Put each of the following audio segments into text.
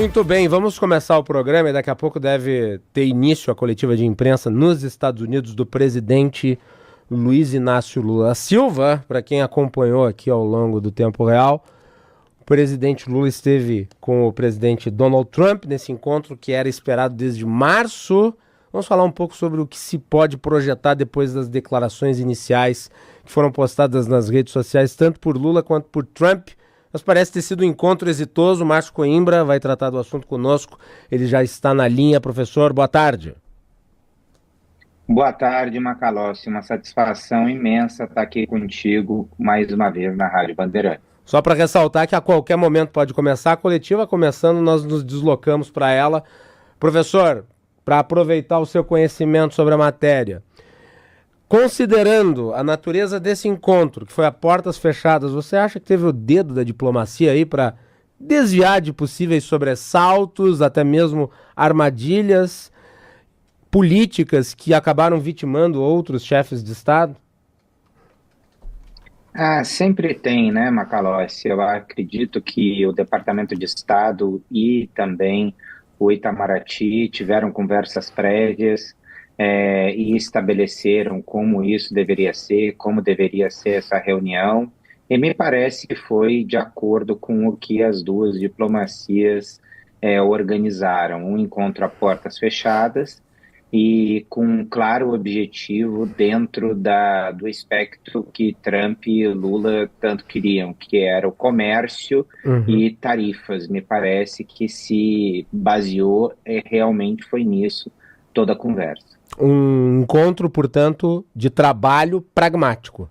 Muito bem, vamos começar o programa e daqui a pouco deve ter início a coletiva de imprensa nos Estados Unidos do presidente Luiz Inácio Lula da Silva. Para quem acompanhou aqui ao longo do tempo real, o presidente Lula esteve com o presidente Donald Trump nesse encontro que era esperado desde março. Vamos falar um pouco sobre o que se pode projetar depois das declarações iniciais que foram postadas nas redes sociais, tanto por Lula quanto por Trump. Mas parece ter sido um encontro exitoso. Márcio Coimbra vai tratar do assunto conosco. Ele já está na linha. Professor, boa tarde. Boa tarde, Macalossi. Uma satisfação imensa estar aqui contigo mais uma vez na Rádio Bandeirantes. Só para ressaltar que a qualquer momento pode começar a coletiva. Começando, nós nos deslocamos para ela. Professor, para aproveitar o seu conhecimento sobre a matéria, considerando a natureza desse encontro, que foi a portas fechadas, você acha que teve o dedo da diplomacia aí para desviar de possíveis sobressaltos, até mesmo armadilhas políticas que acabaram vitimando outros chefes de Estado? Sempre tem, né, Macalossi? Eu acredito que o Departamento de Estado e também o Itamaraty tiveram conversas prévias, e estabeleceram como isso deveria ser, como deveria ser essa reunião, e me parece que foi de acordo com o que as duas diplomacias organizaram, um encontro a portas fechadas e com um claro objetivo dentro do espectro que Trump e Lula tanto queriam, que era o comércio e tarifas. Me parece que se baseou, realmente foi nisso toda a conversa. Um encontro, portanto, de trabalho pragmático.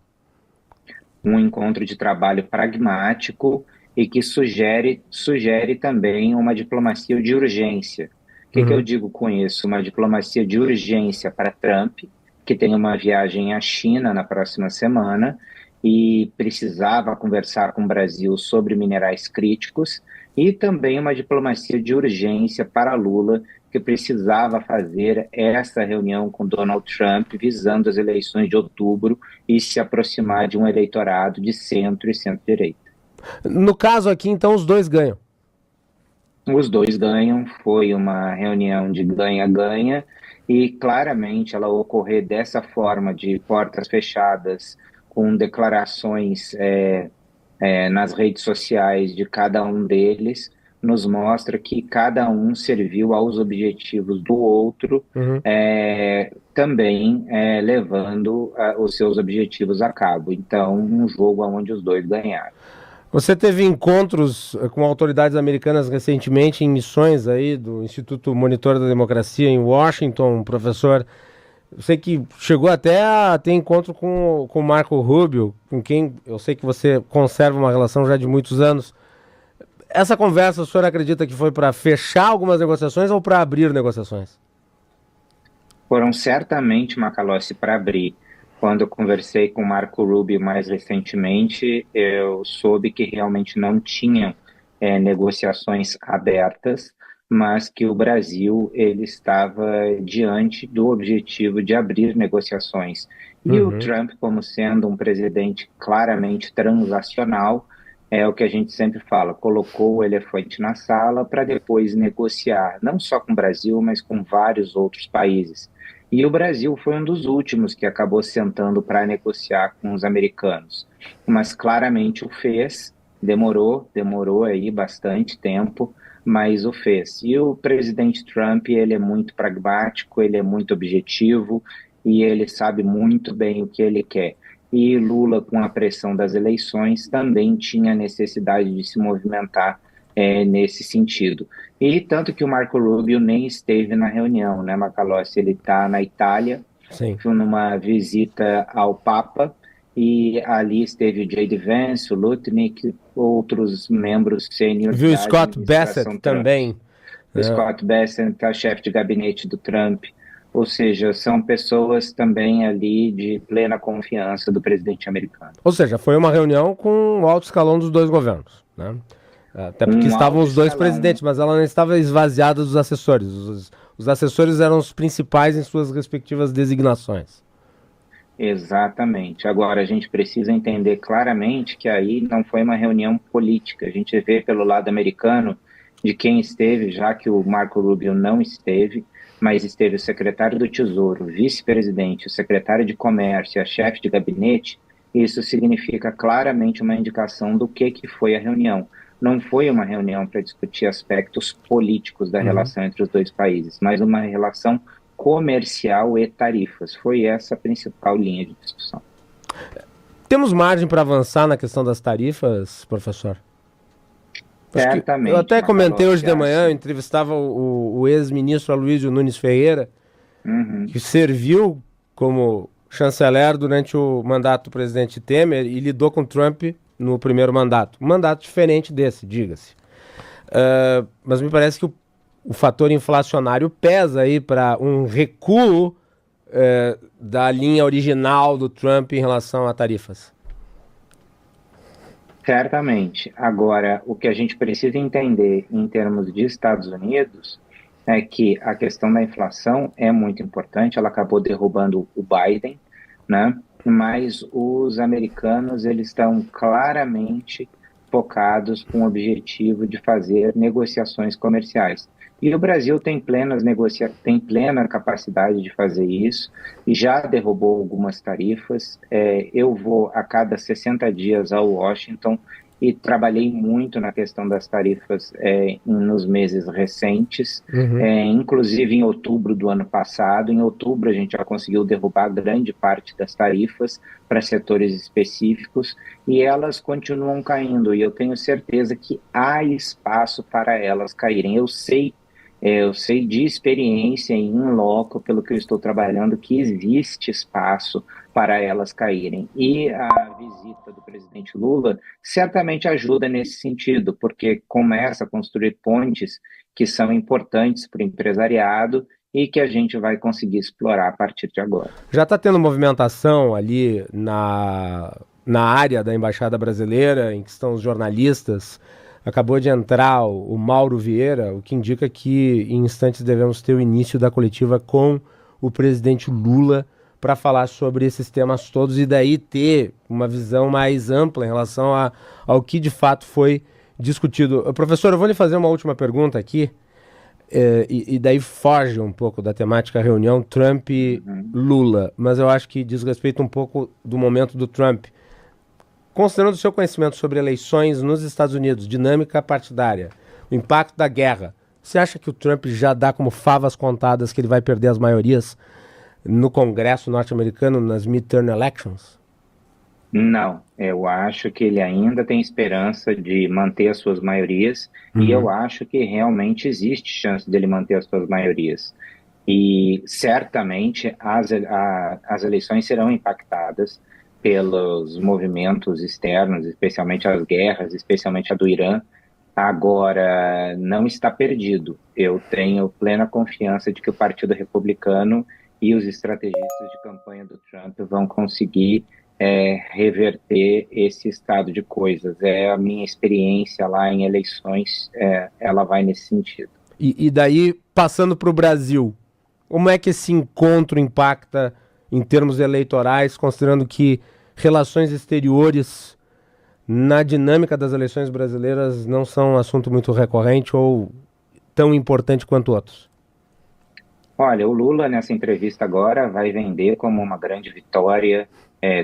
Um encontro de trabalho pragmático e que sugere também uma diplomacia de urgência. O que eu digo com isso? Uma diplomacia de urgência para Trump, que tem uma viagem à China na próxima semana e precisava conversar com o Brasil sobre minerais críticos, e também uma diplomacia de urgência para Lula, que precisava fazer essa reunião com Donald Trump visando as eleições de outubro e se aproximar de um eleitorado de centro e centro-direita. No caso aqui, então, os dois ganham. Os dois ganham, foi uma reunião de ganha-ganha e claramente ela ocorrer dessa forma, de portas fechadas, com declarações nas redes sociais de cada um deles, nos mostra que cada um serviu aos objetivos do outro, também levando os seus objetivos a cabo. Então, um jogo onde os dois ganharam. Você teve encontros com autoridades americanas recentemente em missões aí do Instituto Monitor da Democracia em Washington, professor. Eu sei que chegou até a ter encontro com o Marco Rubio, com quem eu sei que você conserva uma relação já de muitos anos. Essa conversa, o senhor acredita que foi para fechar algumas negociações ou para abrir negociações? Foram certamente, Macalossi, para abrir. Quando eu conversei com o Marco Rubio mais recentemente, eu soube que realmente não tinham negociações abertas, mas que o Brasil ele estava diante do objetivo de abrir negociações. E o Trump, como sendo um presidente claramente transacional, é o que a gente sempre fala, colocou o elefante na sala para depois negociar, não só com o Brasil, mas com vários outros países. E o Brasil foi um dos últimos que acabou sentando para negociar com os americanos. Mas claramente o fez, demorou aí bastante tempo, mas o fez. E o presidente Trump, ele é muito pragmático, ele é muito objetivo e ele sabe muito bem o que ele quer. E Lula, com a pressão das eleições, também tinha necessidade de se movimentar nesse sentido. E tanto que o Marco Rubio nem esteve na reunião, né, Macalossi? Ele está na Itália, Sim. numa visita ao Papa, e ali esteve o J.D. Vance, o Lutnick, outros membros sênior Viu o da Scott administração Bassett Trump. também, O né? Scott Bessent, a chefe de gabinete do Trump, ou seja, são pessoas também ali de plena confiança do presidente americano. Ou seja, foi uma reunião com o alto escalão dos dois governos, né? Até porque Um estavam alto os dois escalão. presidentes, mas ela não estava esvaziada dos assessores. Os assessores eram os principais em suas respectivas designações. Exatamente. Agora, a gente precisa entender claramente que aí não foi uma reunião política. A gente vê pelo lado americano de quem esteve, já que o Marco Rubio não esteve, mas esteve o secretário do Tesouro, o vice-presidente, o secretário de Comércio e a chefe de gabinete, isso significa claramente uma indicação do que foi a reunião. Não foi uma reunião para discutir aspectos políticos da Uhum. relação entre os dois países, mas uma relação comercial e tarifas. Foi essa a principal linha de discussão. Temos margem para avançar na questão das tarifas, professor? Acho que eu Certamente, até comentei hoje Macalossi, de manhã, eu acho. entrevistava o ex-ministro Aloysio Nunes Ferreira, Uhum. que serviu como chanceler durante o mandato do presidente Temer e lidou com Trump no primeiro mandato. Um mandato diferente desse, diga-se. Mas me parece que o fator inflacionário pesa aí para um recuo da linha original do Trump em relação a tarifas. Certamente. Agora, o que a gente precisa entender em termos de Estados Unidos é que a questão da inflação é muito importante, ela acabou derrubando o Biden, né? Mas os americanos eles estão claramente focados com o objetivo de fazer negociações comerciais. E o Brasil tem plena capacidade de fazer isso, e já derrubou algumas tarifas. Eu vou a cada 60 dias ao Washington e trabalhei muito na questão das tarifas nos meses recentes, Uhum. inclusive em outubro do ano passado. Em outubro, a gente já conseguiu derrubar grande parte das tarifas para setores específicos e elas continuam caindo. E eu tenho certeza que há espaço para elas caírem. Eu sei de experiência em loco, pelo que eu estou trabalhando, que existe espaço para elas caírem. E a visita do presidente Lula certamente ajuda nesse sentido, porque começa a construir pontes que são importantes para o empresariado e que a gente vai conseguir explorar a partir de agora. Já está tendo movimentação ali na área da Embaixada Brasileira, em que estão os jornalistas. Acabou de entrar o Mauro Vieira, o que indica que em instantes devemos ter o início da coletiva com o presidente Lula para falar sobre esses temas todos e daí ter uma visão mais ampla em relação ao que de fato foi discutido. Professor, eu vou lhe fazer uma última pergunta aqui. E daí foge um pouco da temática reunião Uhum. Trump-Lula, mas eu acho que diz respeito um pouco do momento do Trump. Considerando o seu conhecimento sobre eleições nos Estados Unidos, dinâmica partidária, o impacto da guerra, você acha que o Trump já dá como favas contadas que ele vai perder as maiorias no Congresso norte-americano nas midterm elections? Não, eu acho que ele ainda tem esperança de manter as suas maiorias e eu Uhum. acho que realmente existe chance dele manter as suas maiorias. E certamente as eleições serão impactadas pelos movimentos externos, especialmente as guerras, especialmente a do Irã. Agora, não está perdido. Eu tenho plena confiança de que o Partido Republicano e os estrategistas de campanha do Trump vão conseguir reverter esse estado de coisas. É a minha experiência lá em eleições, ela vai nesse sentido. E daí, passando para o Brasil, como é que esse encontro impacta em termos eleitorais, considerando que relações exteriores na dinâmica das eleições brasileiras não são um assunto muito recorrente ou tão importante quanto outros? Olha, o Lula nessa entrevista agora vai vender como uma grande vitória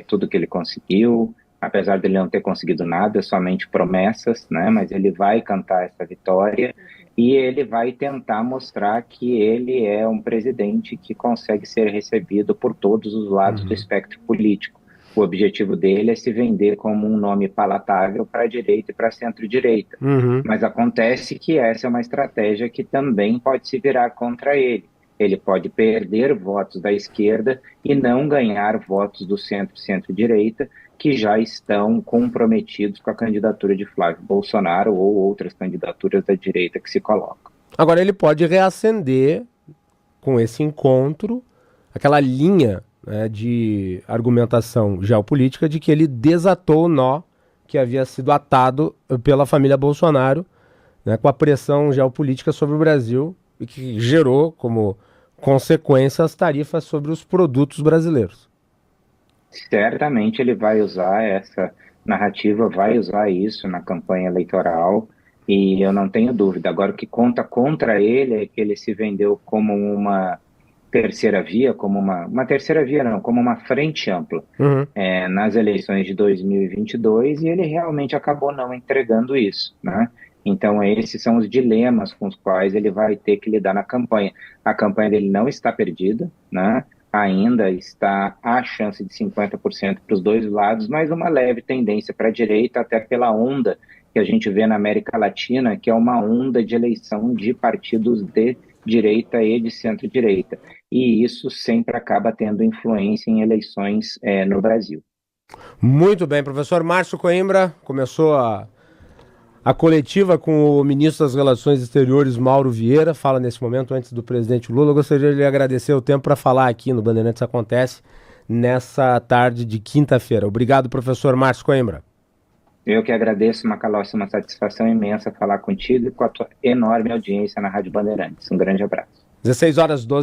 tudo que ele conseguiu, apesar de ele não ter conseguido nada, somente promessas, né? Mas ele vai cantar essa vitória e ele vai tentar mostrar que ele é um presidente que consegue ser recebido por todos os lados do Uhum. espectro político. O objetivo dele é se vender como um nome palatável para a direita e para a centro-direita. Uhum. Mas acontece que essa é uma estratégia que também pode se virar contra ele. Ele pode perder votos da esquerda e não ganhar votos do centro-centro-direita, que já estão comprometidos com a candidatura de Flávio Bolsonaro ou outras candidaturas da direita que se colocam. Agora ele pode reacender com esse encontro aquela linha, né, de argumentação geopolítica de que ele desatou o nó que havia sido atado pela família Bolsonaro, né, com a pressão geopolítica sobre o Brasil e que gerou como consequência as tarifas sobre os produtos brasileiros. Certamente ele vai usar essa narrativa, vai usar isso na campanha eleitoral. E eu não tenho dúvida. Agora, o que conta contra ele é que ele se vendeu como uma terceira via, como uma terceira via não, como uma frente ampla Uhum. nas eleições de 2022 e ele realmente acabou não entregando isso, né? Então, esses são os dilemas com os quais ele vai ter que lidar na campanha. A campanha dele não está perdida, né? Ainda está a chance de 50% para os dois lados, mas uma leve tendência para a direita, até pela onda que a gente vê na América Latina, que é uma onda de eleição de partidos de direita e de centro-direita. E isso sempre acaba tendo influência em eleições no Brasil. Muito bem, professor Márcio Coimbra começou a coletiva com o ministro das Relações Exteriores, Mauro Vieira, fala nesse momento antes do presidente Lula. Eu gostaria de lhe agradecer o tempo para falar aqui no Bandeirantes Acontece nessa tarde de quinta-feira. Obrigado, professor Márcio Coimbra. Eu que agradeço, Macalossi, uma satisfação imensa falar contigo e com a tua enorme audiência na Rádio Bandeirantes. Um grande abraço. 16 horas 12